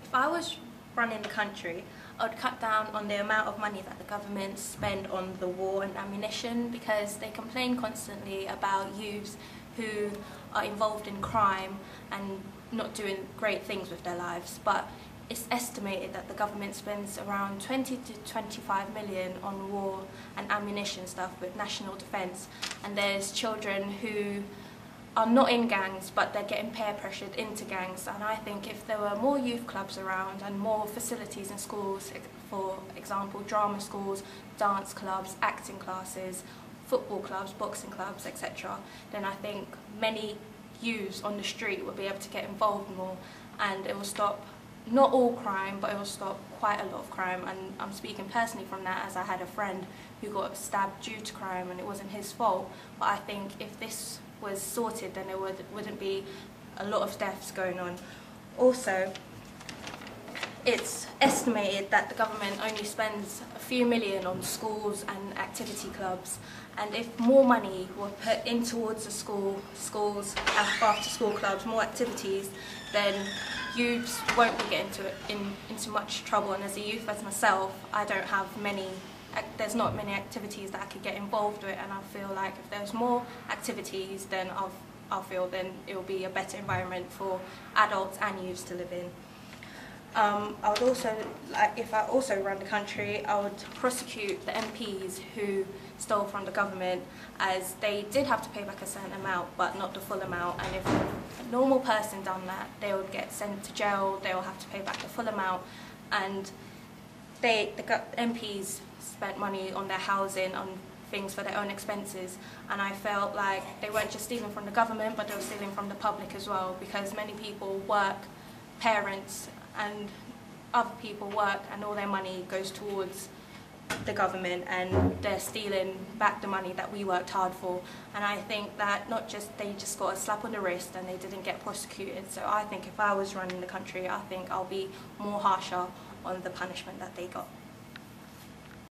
If I was running the country, I would cut down on the amount of money that the government spend on the war and ammunition, because they complain constantly about youths who are involved in crime and not doing great things with their lives. But it's estimated that the government spends around 20 to 25 million on war and ammunition stuff with national defence, and there's children who are not in gangs but they're getting peer pressured into gangs. And I think if there were more youth clubs around and more facilities in schools, for example drama schools, dance clubs, acting classes, football clubs, boxing clubs, etc., then I think many youths on the street will be able to get involved more, and it will stop not all crime, but it will stop quite a lot of crime. And I'm speaking personally from that, as I had a friend who got stabbed due to crime and it wasn't his fault. But I think if this was sorted, then there wouldn't be a lot of deaths going on. Also, it's estimated that the government only spends a few million on schools and activity clubs, and if more money were put in towards the schools, after school clubs, more activities, then youths won't be getting into much trouble. And as a youth, as myself, I don't have there's not many activities that I could get involved with, and I feel like if there's more activities, then I feel then it will be a better environment for adults and youths to live in. I would also, if I also ran the country, I would prosecute the MPs who stole from the government, as they did have to pay back a certain amount but not the full amount, and if a normal person done that, they would get sent to jail, they will have to pay back the full amount. And the MPs spent money on their housing, on things for their own expenses, and I felt like they weren't just stealing from the government but they were stealing from the public as well, because many people work, parents and other people work, and all their money goes towards the government, and they're stealing back the money that we worked hard for. And I think that they just got a slap on the wrist and they didn't get prosecuted. So I think if I was running the country, I think I'll be more harsher on the punishment that they got.